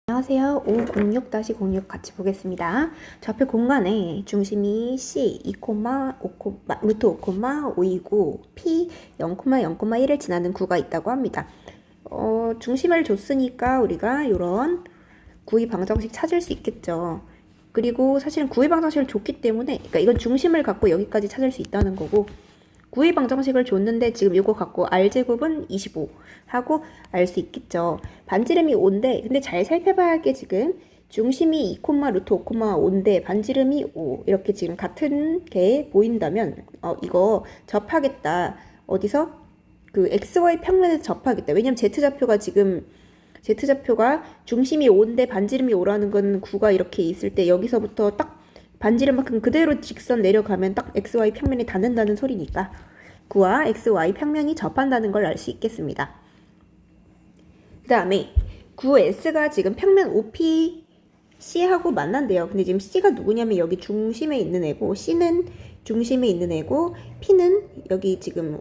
안녕하세요. 506-06 같이 보겠습니다. 좌표 공간에 중심이 C 2, 루트 5, 5이고 P 0,0,1을 지나는 구가 있다고 합니다. 중심을 줬으니까 우리가 이런 구의 방정식 찾을 수 있겠죠. 그리고 사실은 구의 방정식을 줬기 때문에, 그러니까 이건 중심을 갖고 여기까지 찾을 수 있다는 거고, 구의 방정식을 줬는데 지금 이거 갖고 R제곱은 25 하고 알 수 있겠죠. 반지름이 5인데 근데 잘 살펴봐야 할 게 지금 중심이 2, 루트 5, 5인데 반지름이 5 이렇게 지금 같은 게 보인다면 이거 접하겠다. 어디서? 그 XY 평면에서 접하겠다. 왜냐면 Z좌표가 지금 Z좌표가 중심이 5인데 반지름이 5라는 건 구가 이렇게 있을 때 여기서부터 딱 반지름만큼 그대로 직선 내려가면 딱 XY 평면에 닿는다는 소리니까 구와 XY 평면이 접한다는 걸 알 수 있겠습니다. 그 다음에 구 S가 지금 평면 OPC하고 만난대요. 근데 지금 C가 누구냐면 여기 중심에 있는 애고 C는 중심에 있는 애고 P는 여기 지금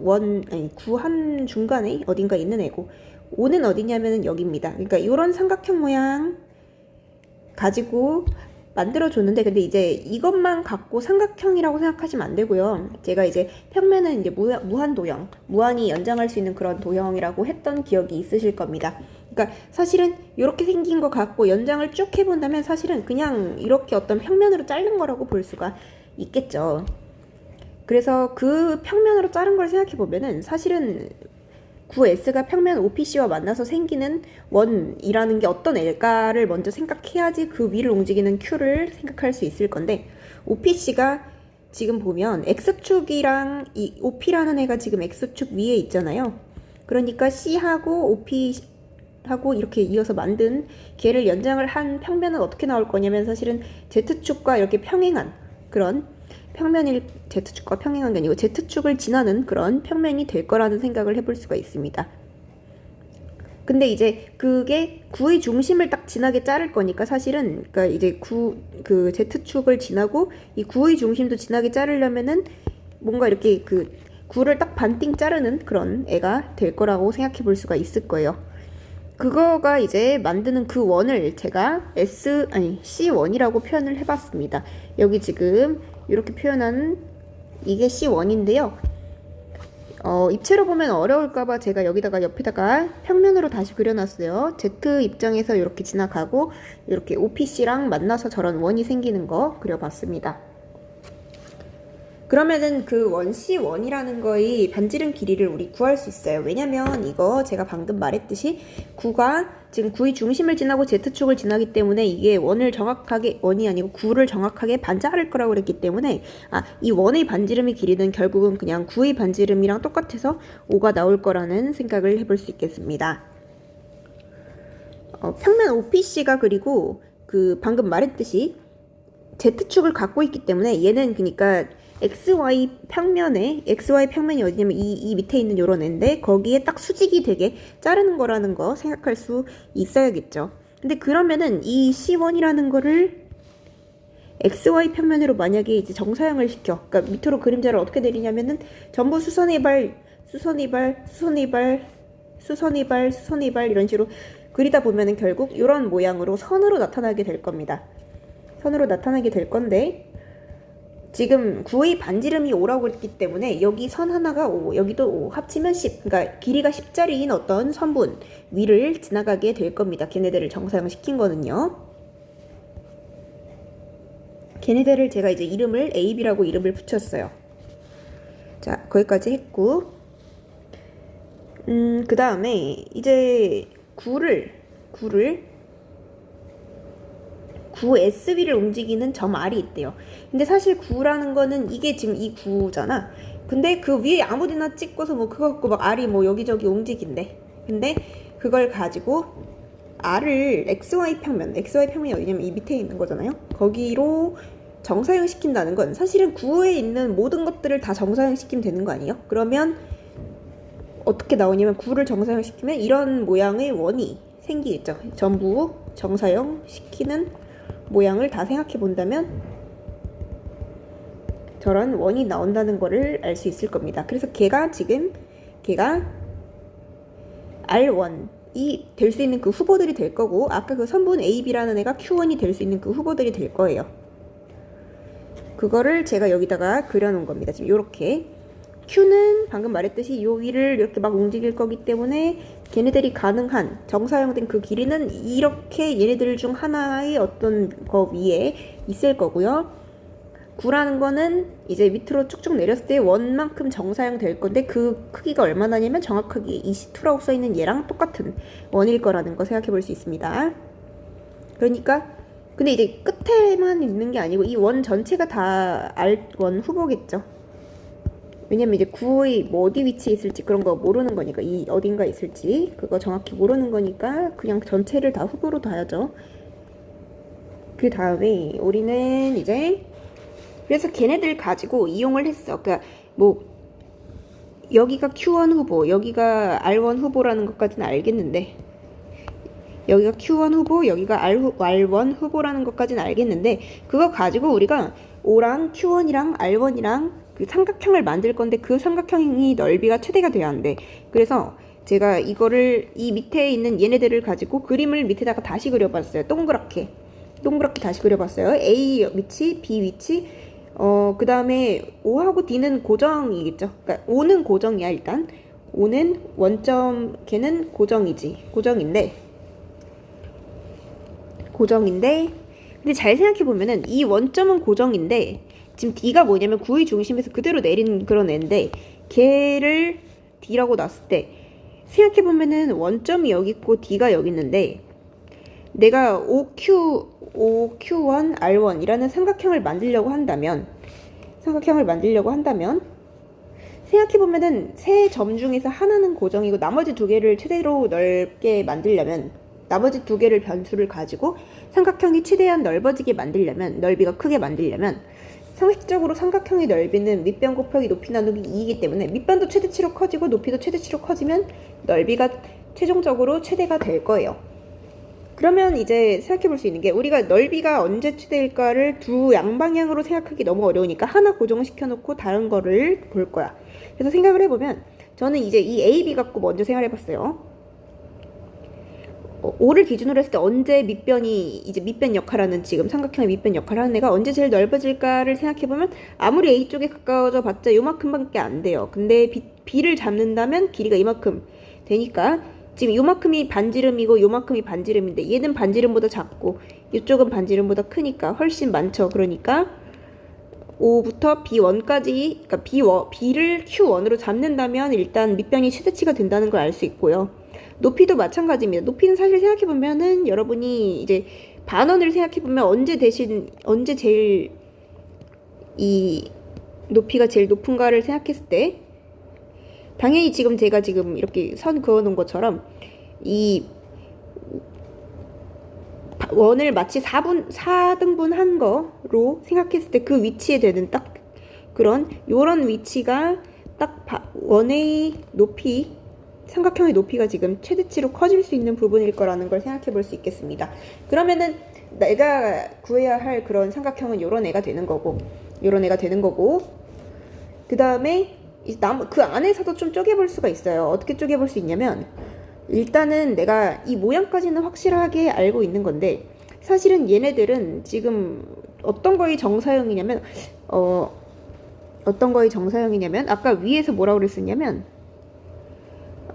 구 한 중간에 어딘가 있는 애고 O는 어디냐면은 여기입니다. 그러니까 이런 삼각형 모양 가지고 만들어줬는데 근데 이제 이것만 갖고 삼각형이라고 생각하시면 안 되고요. 제가 이제 평면은 이제 무한 도형, 무한히 연장할 수 있는 그런 도형이라고 했던 기억이 있으실 겁니다. 그러니까 사실은 이렇게 생긴 거 갖고 연장을 쭉 해본다면 사실은 그냥 이렇게 어떤 평면으로 자른 거라고 볼 수가 있겠죠. 그래서 그 평면으로 자른 걸 생각해 보면은 사실은 구 S가 평면 OPC와 만나서 생기는 원이라는 게 어떤 애가를 먼저 생각해야지 그 위를 움직이는 Q를 생각할 수 있을 건데 OPC가 지금 보면 X축이랑 이 OP라는 애가 지금 X축 위에 있잖아요. 그러니까 C하고 OP하고 이렇게 이어서 만든 걔를 연장을 한 평면은 어떻게 나올 거냐면 사실은 Z축과 이렇게 평행한 그런 Z축과 평행한 게 아니고 Z축을 지나는 그런 평면이 될 거라는 생각을 해볼 수가 있습니다. 근데 이제 그게 구의 중심을 딱 지나게 자를 거니까 사실은 그러니까 이제 그 Z축을 지나고 이 구의 중심도 지나게 자르려면은 뭔가 이렇게 그 구를 딱 반띵 자르는 그런 애가 될 거라고 생각해 볼 수가 있을 거예요. 그거가 이제 만드는 그 원을 제가 C1이라고 표현을 해봤습니다. 여기 지금 이렇게 표현한 이게 C1인데요. 입체로 보면 어려울까봐 제가 여기다가 옆에다가 평면으로 다시 그려놨어요. Z 입장에서 이렇게 지나가고 이렇게 OPC랑 만나서 저런 원이 생기는 거 그려봤습니다. 그러면은 그 원 C1이라는 거의 반지름 길이를 우리 구할 수 있어요. 왜냐면 이거 제가 방금 말했듯이 구가 지금 구의 중심을 지나고 Z축을 지나기 때문에 이게 원이 아니고 구를 정확하게 반자를 거라고 그랬기 때문에 이 원의 반지름의 길이는 결국은 그냥 구의 반지름이랑 똑같아서 5가 나올 거라는 생각을 해볼 수 있겠습니다. 평면 OPC가 그리고 그 방금 말했듯이 Z축을 갖고 있기 때문에 얘는 그러니까 XY 평면이 어디냐면 이 밑에 있는 요런 애인데 거기에 딱 수직이 되게 자르는 거라는 거 생각할 수 있어야겠죠. 근데 그러면은 이 C1이라는 거를 XY 평면으로 만약에 이제 정사형을 시켜. 그러니까 밑으로 그림자를 어떻게 내리냐면은 전부 수선의 발 이런 식으로 그리다 보면은 결국 이런 모양으로 선으로 나타나게 될 겁니다. 선으로 나타나게 될 건데 지금 구의 반지름이 5라고 했기 때문에 여기 선 하나가 5, 여기도 5, 합치면 10. 그러니까 길이가 10짜리인 어떤 선분 위를 지나가게 될 겁니다. 걔네들을 정사형 시킨 거는요. 걔네들을 제가 이제 이름을 AB라고 이름을 붙였어요. 자, 거기까지 했고 그 다음에 이제 구를 구 SB를 움직이는 점 R이 있대요. 근데 사실 구라는 거는 이게 지금 이 구잖아. 근데 그 위에 아무데나 찍고서 뭐 그거 갖고 막 R이 뭐 여기저기 움직인대. 근데 그걸 가지고 R을 XY 평면이 어디냐면 이 밑에 있는 거잖아요. 거기로 정사형 시킨다는 건 사실은 구에 있는 모든 것들을 다 정사형 시키면 되는 거 아니에요? 그러면 어떻게 나오냐면 구를 정사형 시키면 이런 모양의 원이 생기겠죠. 전부 정사형 시키는 모양을 다 생각해 본다면 저런 원이 나온다는 거를 알 수 있을 겁니다. 그래서 걔가 R1 될 수 있는 그 후보들이 될 거고, 아까 그 선분 AB라는 애가 Q1이 될 수 있는 그 후보들이 될 거예요. 그거를 제가 여기다가 그려놓은 겁니다. 지금 요렇게. Q는 방금 말했듯이 요 위를 이렇게 막 움직일 거기 때문에 걔네들이 가능한 정사형된 그 길이는 이렇게 얘네들 중 하나의 어떤 거 위에 있을 거고요. 9라는 거는 이제 밑으로 쭉쭉 내렸을 때 원만큼 정사형 될 건데 그 크기가 얼마나냐면 정확하게 EC2라고 써있는 얘랑 똑같은 원일 거라는 거 생각해 볼 수 있습니다. 그러니까 근데 이제 끝에만 있는 게 아니고 이 원 전체가 다 R1 후보겠죠. 왜냐면 이제 9의 뭐 어디 위치에 있을지 그런 거 모르는 거니까, 이 어딘가 있을지 그거 정확히 모르는 거니까 그냥 전체를 다 후보로 둬야죠. 그 다음에 우리는 이제 그래서 걔네들 가지고 이용을 했어. 그러니까 뭐 여기가 Q1 후보, 여기가 R1 후보라는 것까지는 알겠는데, 여기가 Q1 후보, 여기가 R1 후보라는 것까지는 알겠는데, 그거 가지고 우리가 O랑 Q1이랑 R1이랑 그 삼각형을 만들 건데 그 삼각형이 넓이가 최대가 돼야 한대. 그래서 제가 이거를 이 밑에 있는 얘네들을 가지고 그림을 밑에다가 다시 그려봤어요. 동그랗게 다시 그려봤어요. A 위치, B 위치, 그 다음에 O하고 D는 고정이겠죠. 그러니까 O는 고정이야. 일단 O는 원점, 걔는 고정인데 근데 잘 생각해보면은 이 원점은 고정인데 지금 D가 뭐냐면 9의 중심에서 그대로 내린 그런 애인데, 걔를 D라고 놨을 때 생각해보면은 원점이 여기 있고 D가 여기 있는데, 내가 OQ1 R1이라는 삼각형을 만들려고 한다면 생각해보면은 세 점 중에서 하나는 고정이고 나머지 두 개를 최대로 넓게 만들려면, 나머지 두 개를 변수를 가지고 삼각형이 최대한 넓어지게 만들려면, 넓이가 크게 만들려면 상식적으로 삼각형의 넓이는 밑변 곱하기 높이 나누기 2이기 때문에 밑변도 최대치로 커지고 높이도 최대치로 커지면 넓이가 최종적으로 최대가 될 거예요. 그러면 이제 생각해 볼 수 있는 게, 우리가 넓이가 언제 최대일까를 두 양방향으로 생각하기 너무 어려우니까 하나 고정시켜 놓고 다른 거를 볼 거야. 그래서 생각을 해보면 저는 이제 이 AB 갖고 먼저 생각해 봤어요. 5를 기준으로 했을 때 언제 밑변 역할하는, 지금 삼각형의 밑변 역할하는 애가 언제 제일 넓어질까를 생각해보면 아무리 A 쪽에 가까워져 봤자 요만큼밖에 안 돼요. 근데 B를 잡는다면 길이가 이만큼 되니까 지금 요만큼이 반지름이고 요만큼이 반지름인데 얘는 반지름보다 작고 이쪽은 반지름보다 크니까 훨씬 많죠. 그러니까 O부터 B1까지, 그러니까 B를 Q1으로 잡는다면 일단 밑변이 최대치가 된다는 걸 알 수 있고요. 높이도 마찬가지입니다. 높이는 사실 생각해보면은 여러분이 이제 반원을 생각해보면 언제 제일 이 높이가 제일 높은가를 생각했을 때 당연히 지금 제가 지금 이렇게 선 그어놓은 것처럼 이 원을 마치 4등분한 거로 생각했을 때 그 위치에 되는 딱 그런 요런 위치가 딱 원의 높이, 삼각형의 높이가 지금 최대치로 커질 수 있는 부분일 거라는 걸 생각해 볼 수 있겠습니다. 그러면은 내가 구해야 할 그런 삼각형은 요런 애가 되는 거고 그 다음에 그 안에서도 좀 쪼개볼 수가 있어요. 어떻게 쪼개볼 수 있냐면, 일단은 내가 이 모양까지는 확실하게 알고 있는 건데 사실은 얘네들은 지금 어떤 거의 정사형이냐면 아까 위에서 뭐라고 그랬었냐면,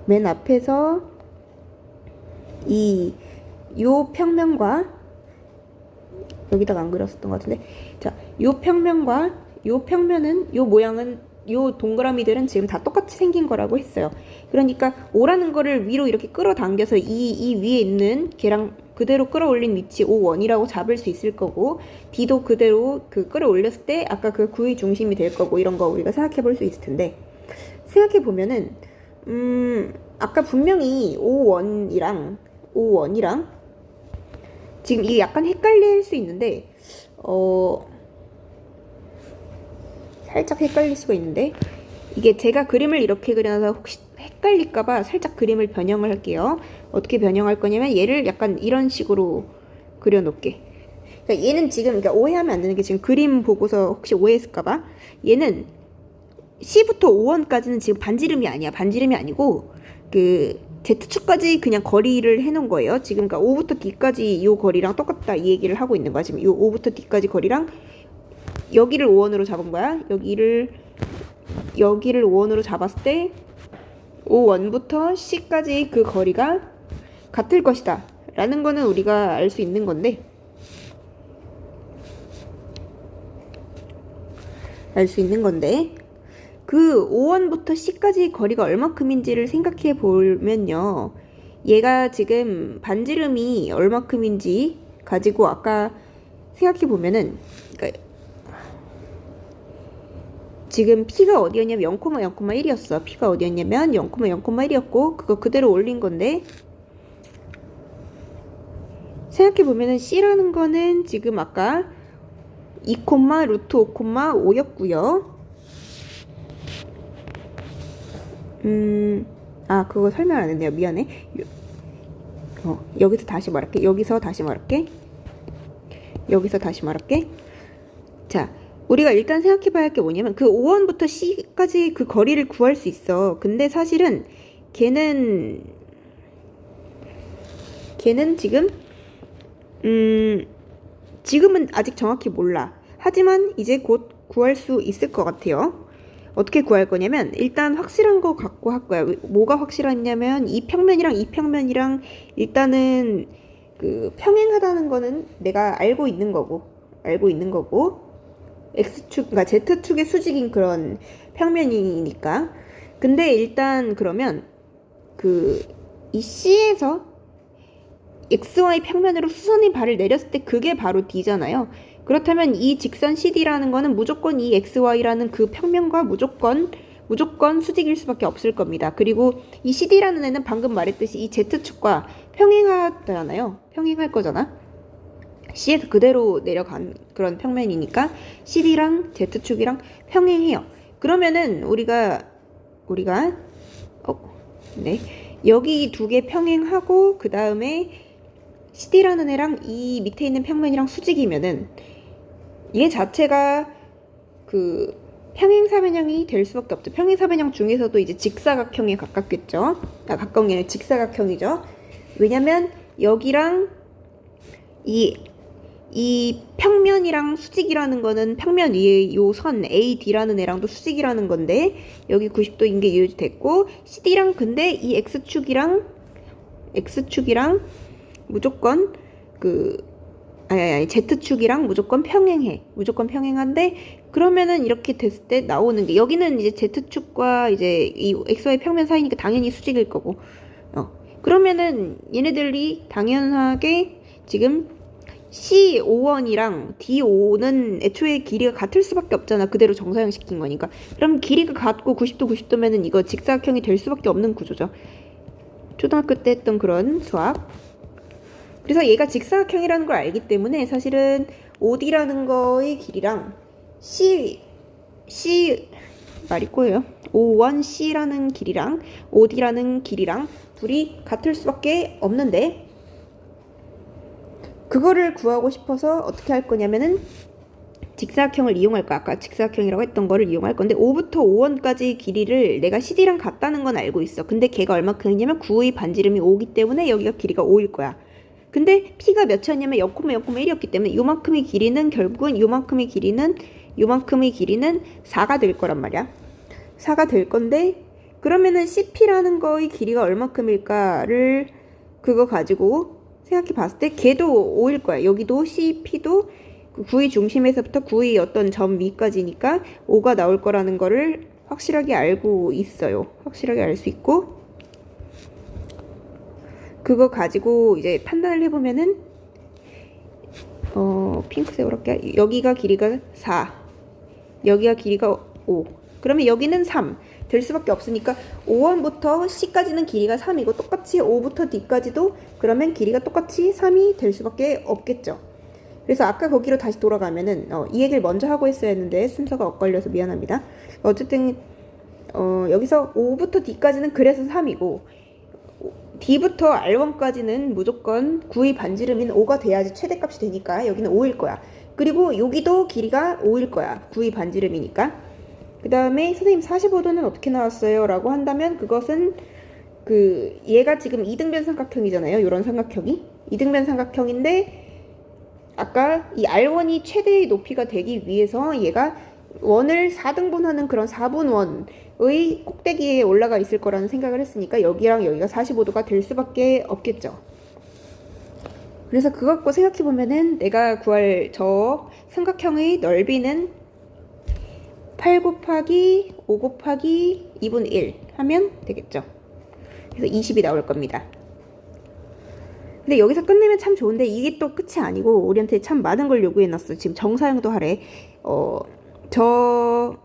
맨 앞에서 요 평면과 여기다가 안 그렸었던 것 같은데, 자, 요 평면과 요 평면은, 요 모양은, 요 동그라미들은 지금 다 똑같이 생긴 거라고 했어요. 그러니까 O라는 거를 위로 이렇게 끌어당겨서 이 위에 있는 걔랑 그대로 끌어올린 위치 O1이라고 잡을 수 있을 거고, D도 그대로 그 끌어올렸을 때 아까 그 9의 중심이 될 거고, 이런 거 우리가 생각해 볼 수 있을 텐데, 생각해 보면은 아까 분명히 O1이랑 지금 이게 약간 헷갈릴 수 있는데 살짝 헷갈릴 수가 있는데, 이게 제가 그림을 이렇게 그려놔서 혹시 헷갈릴까봐 살짝 그림을 변형을 할게요. 어떻게 변형할 거냐면 얘를 약간 이런 식으로 그려놓게. 그러니까 얘는 지금, 그러니까 오해하면 안 되는 게, 지금 그림 보고서 혹시 오해했을까봐, 얘는 C부터 5원까지는 지금 반지름이 아니야. 반지름이 아니고 그 Z축까지 그냥 거리를 해놓은 거예요. 지금 그러니까 O부터 D까지 이 거리랑 똑같다 이 얘기를 하고 있는 거야. 지금 이 O부터 D까지 거리랑 여기를 O1으로 잡은 거야. 여기를 O1으로 잡았을 때 O1부터 C까지 그 거리가 같을 것이다 라는 거는 우리가 알 수 있는 건데, 그 O1부터 C까지 거리가 얼마큼인지를 생각해 보면요, 얘가 지금 반지름이 얼마큼인지 가지고 아까 생각해 보면은, 그러니까 지금 P가 어디였냐면 0,0,1이었어. P가 어디였냐면 0,0,1이었고 그거 그대로 올린 건데, 생각해 보면은 C라는 거는 지금 아까 2, 루트 5,5였고요. 그거 설명 안 했네요. 미안해. 여기서 다시 말할게. 자, 우리가 일단 생각해 봐야 할 게 뭐냐면 그 O1부터 C까지 그 거리를 구할 수 있어. 근데 사실은 걔는 지금은 아직 정확히 몰라. 하지만 이제 곧 구할 수 있을 것 같아요. 어떻게 구할 거냐면 일단 확실한 거 갖고 할 거야. 뭐가 확실하냐면 이 평면이랑 일단은 그 평행하다는 거는 내가 알고 있는 거고 X축, 그러니까 Z축의 수직인 그런 평면이니까. 근데 일단 그러면 이 C에서 XY 평면으로 수선이 발을 내렸을 때 그게 바로 D잖아요. 그렇다면 이 직선 CD라는 거는 무조건 이 XY라는 그 평면과 무조건 수직일 수밖에 없을 겁니다. 그리고 이 CD라는 애는 방금 말했듯이 이 Z축과 평행하잖아요. 평행할 거잖아. C에서 그대로 내려간 그런 평면이니까 CD랑 Z축이랑 평행해요. 그러면은 우리가 여기 두 개 평행하고 그 다음에 CD라는 애랑 이 밑에 있는 평면이랑 수직이면은 얘 자체가 그 평행사변형이 될 수밖에 없죠. 평행사변형 중에서도 이제 직사각형에 가깝겠죠. 가까운 게 아니라 직사각형이죠. 왜냐면 여기랑 이 평면이랑 수직이라는 거는 평면 위에 요 선 AD라는 애랑도 수직이라는 건데 여기 90도인 게 유지됐고, CD랑 근데 이 X축이랑 무조건 Z축이랑 무조건 평행한데, 그러면은 이렇게 됐을 때 나오는 게 여기는 이제 Z축과 이제 이 XY 평면 사이니까 당연히 수직일 거고, 그러면은 얘네들이 당연하게 지금 C5원이랑 D5는 애초에 길이가 같을 수밖에 없잖아. 그대로 정사형 시킨 거니까. 그럼 길이가 같고 90도면은 이거 직사각형이 될 수밖에 없는 구조죠. 초등학교 때 했던 그런 수학. 그래서 얘가 직사각형이라는 걸 알기 때문에 사실은 OD라는 거의 길이랑 말이 꼬여요. O1C라는 길이랑 OD라는 길이랑 둘이 같을 수밖에 없는데, 그거를 구하고 싶어서 어떻게 할 거냐면은 직사각형을 이용할 거야. 아까 직사각형이라고 했던 거를 이용할 건데 5부터 5원까지 길이를 내가 CD랑 같다는 건 알고 있어. 근데 걔가 얼마큼이냐면 9의 반지름이 5기 때문에 여기가 길이가 5일 거야. 근데 P가 몇이었냐면 0,0,1이었기 때문에 요만큼의 길이는 결국은 요만큼의 길이는 4가 될 거란 말이야. 4가 될 건데, 그러면은 CP라는 거의 길이가 얼마큼일까를 그거 가지고 생각해 봤을 때 걔도 5일 거야. 여기도 CP도 9의 중심에서부터 9의 어떤 점 위까지니까 5가 나올 거라는 거를 확실하게 알고 있어요. 확실하게 알 수 있고, 그거 가지고 이제 판단을 해보면은 핑크색으로 할게. 여기가 길이가 4, 여기가 길이가 5, 그러면 여기는 3 될 수밖에 없으니까 5원부터 C까지는 길이가 3이고 똑같이 5부터 D까지도 그러면 길이가 똑같이 3이 될 수밖에 없겠죠. 그래서 아까 거기로 다시 돌아가면은 이 얘기를 먼저 하고 했어야 했는데 순서가 엇갈려서 미안합니다. 어쨌든 여기서 5부터 D까지는 그래서 3이고 D부터 R1까지는 무조건 9의 반지름인 5가 돼야지 최대값이 되니까 여기는 5일 거야. 그리고 여기도 길이가 5일 거야. 9의 반지름이니까. 그 다음에 선생님 45도는 어떻게 나왔어요? 라고 한다면 그것은 얘가 지금 이등변 삼각형이잖아요. 이런 삼각형이 이등변 삼각형인데 아까 이 R1이 최대의 높이가 되기 위해서 얘가 원을 4등분하는 그런 4분원의 꼭대기에 올라가 있을 거라는 생각을 했으니까 여기랑 여기가 45도가 될 수밖에 없겠죠. 그래서 그거 갖고 생각해 보면은 내가 구할 저 삼각형의 넓이는 8 곱하기 5 곱하기 2분의 1 하면 되겠죠. 그래서 20이 나올 겁니다. 근데 여기서 끝내면 참 좋은데 이게 또 끝이 아니고 우리한테 참 많은 걸 요구해 놨어. 지금 정사형도 하래. 저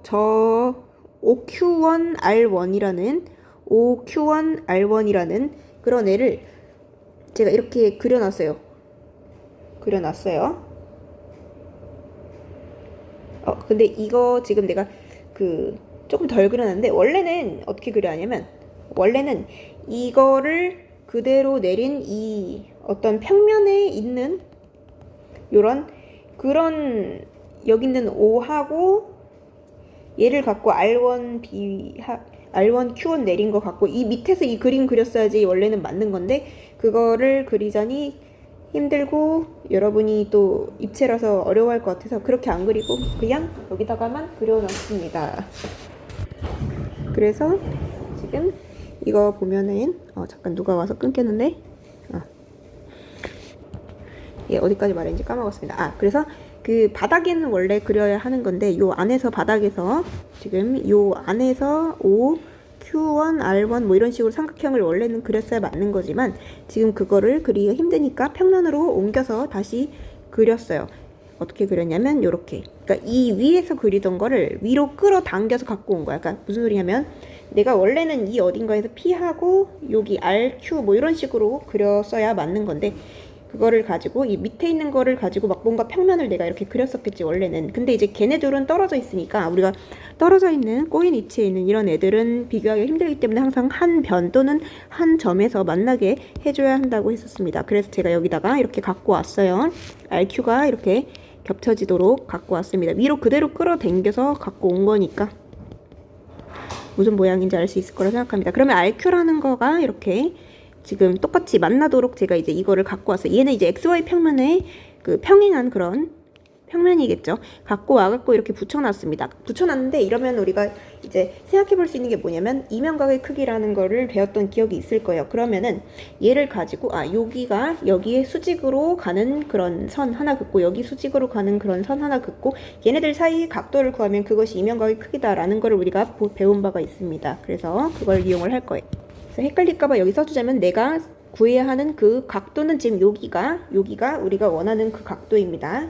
OQ1R1이라는 OQ1R1이라는 그런 애를 제가 이렇게 그려놨어요. 근데 이거 지금 내가 조금 덜 그려놨는데 원래는 어떻게 그려야냐면 원래는 이거를 그대로 내린 이 어떤 평면에 있는 요런 그런 여기 있는 O하고 얘를 갖고 R1, Q1 내린 거 갖고 이 밑에서 이 그림 그렸어야지 원래는 맞는 건데 그거를 그리자니 힘들고 여러분이 또 입체라서 어려워할 것 같아서 그렇게 안 그리고 그냥 여기다가만 그려놨습니다. 그래서 지금 이거 보면은 잠깐 누가 와서 끊겼는데 예, 어디까지 말했는지 까먹었습니다. 그래서 그 바닥에는 원래 그려야 하는 건데 요 안에서 바닥에서 지금 요 안에서 O, Q1, R1 뭐 이런 식으로 삼각형을 원래는 그렸어야 맞는 거지만 지금 그거를 그리기가 힘드니까 평면으로 옮겨서 다시 그렸어요. 어떻게 그렸냐면 요렇게. 그러니까 이 위에서 그리던 거를 위로 끌어당겨서 갖고 온 거야. 그러니까 무슨 소리냐면 내가 원래는 이 어딘가에서 P하고 여기 R, Q 뭐 이런 식으로 그렸어야 맞는 건데 그거를 가지고 이 밑에 있는 거를 가지고 막 뭔가 평면을 내가 이렇게 그렸었겠지 원래는. 근데 이제 걔네들은 떨어져 있으니까 우리가 떨어져 있는 꼬인 위치에 있는 이런 애들은 비교하기 힘들기 때문에 항상 한 변 또는 한 점에서 만나게 해줘야 한다고 했었습니다. 그래서 제가 여기다가 이렇게 갖고 왔어요. RQ가 이렇게 겹쳐지도록 갖고 왔습니다. 위로 그대로 끌어당겨서 갖고 온 거니까 무슨 모양인지 알 수 있을 거라 생각합니다. 그러면 RQ라는 거가 이렇게 지금 똑같이 만나도록 제가 이제 이거를 갖고 왔어요. 얘는 이제 XY 평면에 평행한 그런 평면이겠죠. 갖고 와갖고 이렇게 붙여놨습니다. 붙여놨는데 이러면 우리가 이제 생각해 볼 수 있는 게 뭐냐면 이면각의 크기라는 거를 배웠던 기억이 있을 거예요. 그러면은 얘를 가지고 여기가 여기에 수직으로 가는 그런 선 하나 긋고 여기 수직으로 가는 그런 선 하나 긋고 얘네들 사이 각도를 구하면 그것이 이면각의 크기다라는 거를 우리가 배운 바가 있습니다. 그래서 그걸 이용을 할 거예요. 그래서 헷갈릴까봐 여기 써주자면 내가 구해야 하는 그 각도는 지금 여기가 우리가 원하는 그 각도입니다.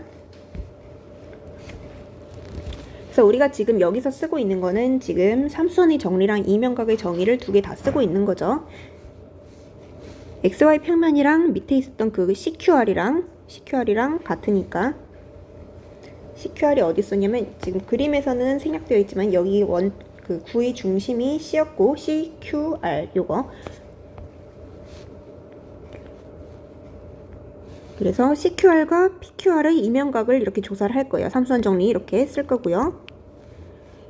그래서 우리가 지금 여기서 쓰고 있는 거는 지금 삼수원의 정리랑 이면각의 정의를 두 개 다 쓰고 있는 거죠. XY 평면이랑 밑에 있었던 그 CQR이랑 같으니까 CQR이 어디 있었냐면 지금 그림에서는 생략되어 있지만 여기 구의 중심이 C였고 CQR 요거. 그래서 CQR과 PQR의 이면각을 이렇게 조사를 할 거예요. 삼수원 정리 이렇게 쓸 거고요.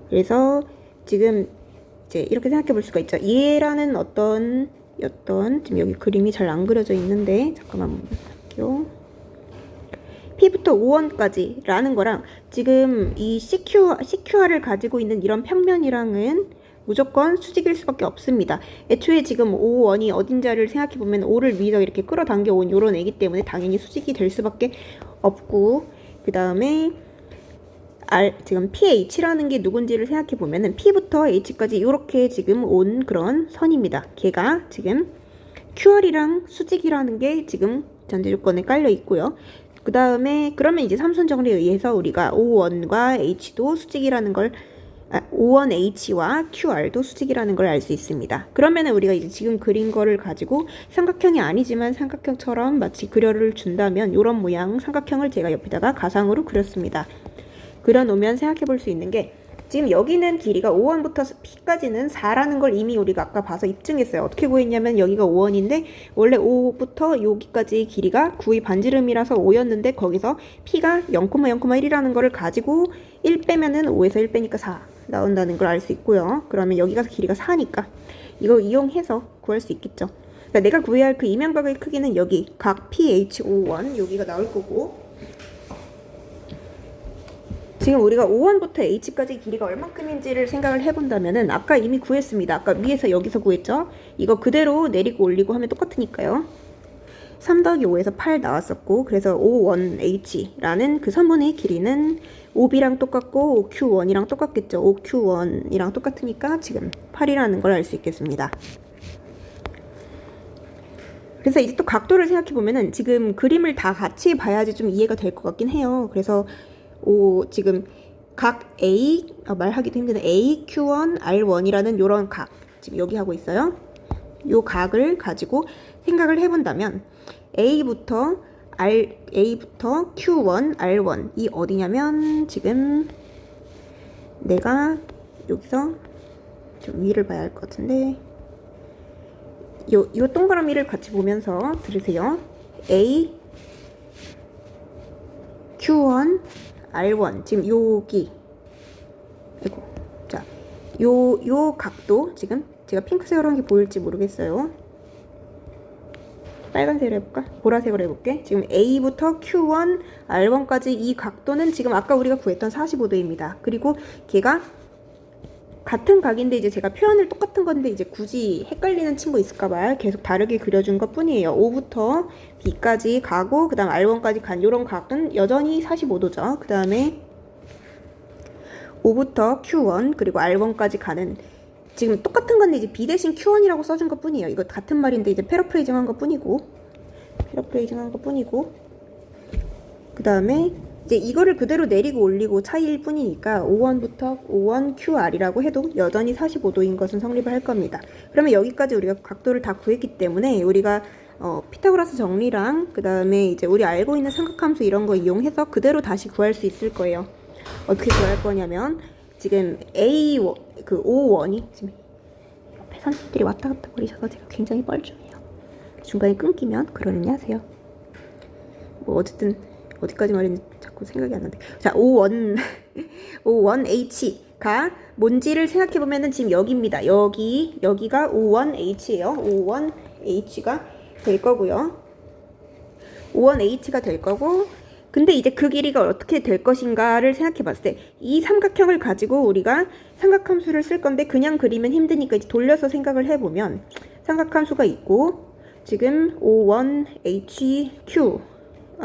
그래서 지금 이제 이렇게 생각해 볼 수가 있죠. 얘라는 어떤 지금 여기 그림이 잘 안 그려져 있는데 잠깐만 볼게요. P부터 5원까지 라는 거랑 지금 이 CQR을 가지고 있는 이런 평면이랑은 무조건 수직일 수밖에 없습니다. 애초에 지금 5원이 어딘지를 생각해 보면 5를 위에서 이렇게 끌어당겨 온 요런 애기 때문에 당연히 수직이 될 수밖에 없고 그 다음에 지금 PH라는 게 누군지를 생각해 보면은 P부터 H까지 이렇게 지금 온 그런 선입니다. 걔가 지금 QR이랑 수직이라는 게 지금 전제 조건에 깔려 있고요. 그 다음에 그러면 이제 삼수원 정리에 의해서 우리가 O1과 H도 수직이라는 걸 O1H와 QR도 수직이라는 걸 알 수 있습니다. 그러면은 우리가 이제 지금 그린 거를 가지고 삼각형이 아니지만 삼각형처럼 마치 그려를 준다면 이런 모양 삼각형을 제가 옆에다가 가상으로 그렸습니다. 그려놓으면 생각해 볼 수 있는 게 지금 여기는 길이가 5원부터 P까지는 4라는 걸 이미 우리가 아까 봐서 입증했어요. 어떻게 구했냐면 여기가 5원인데 원래 5부터 여기까지 길이가 9의 반지름이라서 5였는데 거기서 P가 0,0,1이라는 거를 가지고 1 빼면은 5에서 1 빼니까 4 나온다는 걸 알 수 있고요. 그러면 여기가 길이가 4니까 이거 이용해서 구할 수 있겠죠. 그러니까 내가 구해야 할 그 이면각의 크기는 여기 각 PH51 여기가 나올 거고, 지금 우리가 O1부터 H까지 길이가 얼만큼인지를 생각을 해본다면은 아까 이미 구했습니다. 아까 위에서 여기서 구했죠. 이거 그대로 내리고 올리고 하면 똑같으니까요. 3-5에서 8 나왔었고, 그래서 O1H라는 그 선분의 길이는 OB랑 똑같고 OQ1이랑 똑같겠죠. OQ1이랑 똑같으니까 지금 8이라는 걸 알 수 있겠습니다. 그래서 이제 또 각도를 생각해 보면은 지금 그림을 다 같이 봐야지 좀 이해가 될 것 같긴 해요. 그래서 지금 각 A, 말하기도 힘드네. AQ1, R1이라는 요런 각 지금 여기 하고 있어요. 요 각을 가지고 생각을 해본다면 A부터 Q1, R1 이 어디냐면 지금 내가 여기서 좀 위를 봐야 할 것 같은데 요 동그라미를 같이 보면서 들으세요. A, Q1, R1 지금 여기 아이고 자 요 각도 지금 제가 핑크색으로 한 게 보일지 모르겠어요. 빨간색으로 해볼까? 보라색으로 해볼게. 지금 A부터 Q1, R1까지 이 각도는 지금 아까 우리가 구했던 45도입니다. 그리고 걔가 같은 각인데 이제 제가 표현을 똑같은 건데 이제 굳이 헷갈리는 친구 있을까봐 계속 다르게 그려준 것 뿐이에요. O부터 B까지 가고 그 다음 R1까지 간 요런 각은 여전히 45도죠. 그 다음에 O부터 Q1 그리고 R1까지 가는 지금 똑같은 건데 이제 B 대신 Q1이라고 써준 것 뿐이에요. 이거 같은 말인데 이제 패러프레이징 한 것 뿐이고 그 다음에 이제 이거를 그대로 내리고 올리고 차이일 뿐이니까 O1부터 O1 QR이라고 해도 여전히 45도인 것은 성립을 할 겁니다. 그러면 여기까지 우리가 각도를 다 구했기 때문에 우리가 피타고라스 정리랑 그 다음에 이제 우리 알고 있는 삼각함수 이런 거 이용해서 그대로 다시 구할 수 있을 거예요. 어떻게 구할 거냐면 지금 O1이 지금 옆에 선생님들이 왔다 갔다 거리셔서 제가 굉장히 뻘쭘해요. 중간에 끊기면 그러느니 하세요. 뭐 어쨌든 어디까지 말했는지 자꾸 생각이 안 나는데. 자, O1H가 뭔지를 생각해보면은 지금 여기입니다. 여기가 O1H예요. O1H가 될 거고요. O1H가 될 거고, 근데 이제 그 길이가 어떻게 될 것인가를 생각해봤을 때 이 삼각형을 가지고 우리가 삼각함수를 쓸 건데 그냥 그리면 힘드니까 이제 돌려서 생각을 해보면 삼각함수가 있고 지금 O1HQ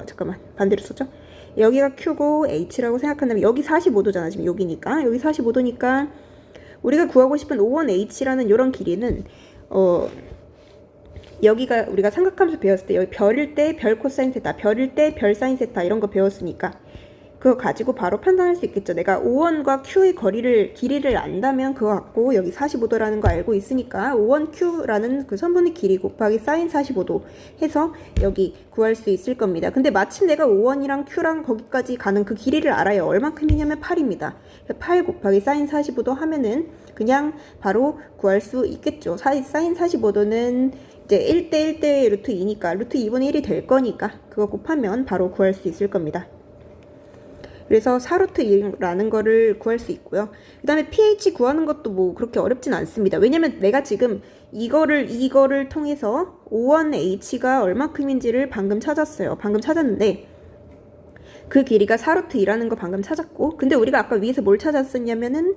잠깐만 반대로 썼죠? 여기가 Q고 H라고 생각한다면 여기 45도잖아. 지금 여기니까 여기 45도니까 우리가 구하고 싶은 O1H라는 이런 길이는 여기가 우리가 삼각함수 배웠을 때 여기 별일 때 별 코사인 세타, 별일 때 별 사인 세타 이런 거 배웠으니까 그거 가지고 바로 판단할 수 있겠죠. 내가 O1과 Q의 길이를 안다면 그거 갖고 여기 45도라는 거 알고 있으니까 O1Q라는 그 선분의 길이 곱하기 사인 45도 해서 여기 구할 수 있을 겁니다. 근데 마침 내가 O1이랑 Q랑 거기까지 가는 그 길이를 알아요. 얼만큼이냐면 8입니다. 8 곱하기 사인 45도 하면은 그냥 바로 구할 수 있겠죠. 사인 45도는 이제 1대 1대 루트 2니까 루트 2분의 1이 될 거니까 그거 곱하면 바로 구할 수 있을 겁니다. 그래서 4루트 2라는 거를 구할 수 있고요. 그 다음에 pH 구하는 것도 뭐 그렇게 어렵진 않습니다. 왜냐면 내가 지금 이거를 통해서 O1H가 얼마큼인지를 방금 찾았어요. 방금 찾았는데 그 길이가 4루트 2라는 거 방금 찾았고, 근데 우리가 아까 위에서 뭘 찾았었냐면은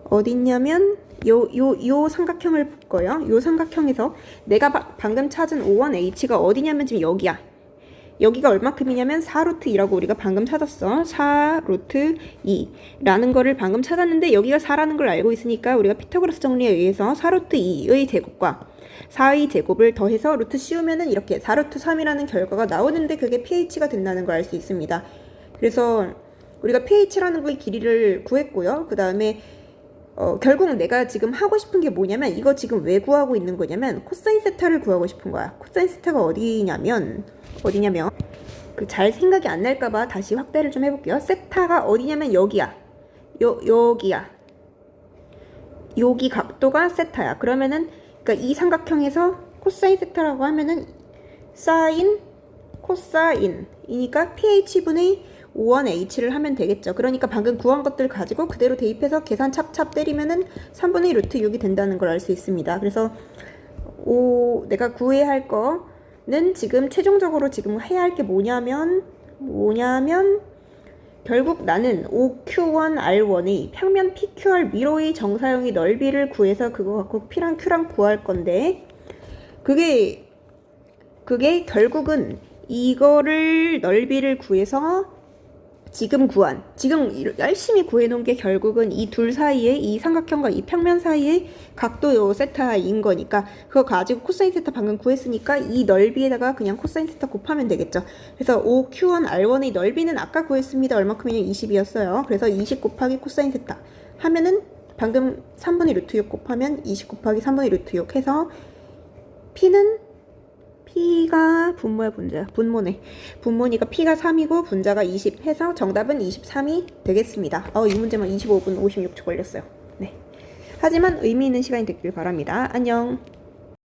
어딨냐면 요 삼각형을 볼 거예요. 요 삼각형에서 내가 방금 찾은 O1H가 어디냐면 지금 여기야. 여기가 얼마큼이냐면 4루트 2라고 우리가 방금 찾았어. 4루트 2라는 거를 방금 찾았는데 여기가 4라는 걸 알고 있으니까 우리가 피타고라스 정리에 의해서 4루트 2의 제곱과 4의 제곱을 더해서 루트 씌우면은 이렇게 4루트 3이라는 결과가 나오는데 그게 pH가 된다는 걸 알 수 있습니다. 그래서 우리가 pH라는 거의 길이를 구했고요. 그 다음에 결국 내가 지금 하고 싶은 게 뭐냐면 이거 지금 왜 구하고 있는 거냐면 코사인 세타를 구하고 싶은 거야. 코사인 세타가 어디냐면 그 잘 생각이 안 날까봐 다시 확대를 좀 해볼게요. 세타가 어디냐면 여기야. 여기야. 여기 각도가 세타야. 그러면은 그러니까 이 삼각형에서 코사인 세타라고 하면은 사인 코사인이니까 pH분의 5원h를 하면 되겠죠. 그러니까 방금 구한 것들 가지고 그대로 대입해서 계산 찹찹 때리면은 3분의 루트 6이 된다는 걸 알 수 있습니다. 그래서 내가 구해야 할 거는 지금 최종적으로 지금 해야 할 게 뭐냐면 결국 나는 OQ1R1의 평면 PQR 미로의 정사형의 넓이를 구해서 그거 갖고 P랑 Q랑 구할 건데 그게 결국은 이거를 넓이를 구해서 지금 열심히 구해놓은 게 결국은 이 둘 사이에 이 삼각형과 이 평면 사이에 각도 요 세타인 거니까 그거 가지고 코사인 세타 방금 구했으니까 이 넓이에다가 그냥 코사인 세타 곱하면 되겠죠. 그래서 OQ1R1의 넓이는 아까 구했습니다. 얼마큼이냐 20이었어요. 그래서 20 곱하기 코사인 세타 하면은 방금 3분의 루트 6 곱하면 20 곱하기 3분의 루트 6 해서 P가 분모야 분자야? 분모니까 P가 3이고 분자가 20 해서 정답은 23이 되겠습니다. 이 문제만 25분 56초 걸렸어요. 네. 하지만 의미 있는 시간이 됐길 바랍니다. 안녕.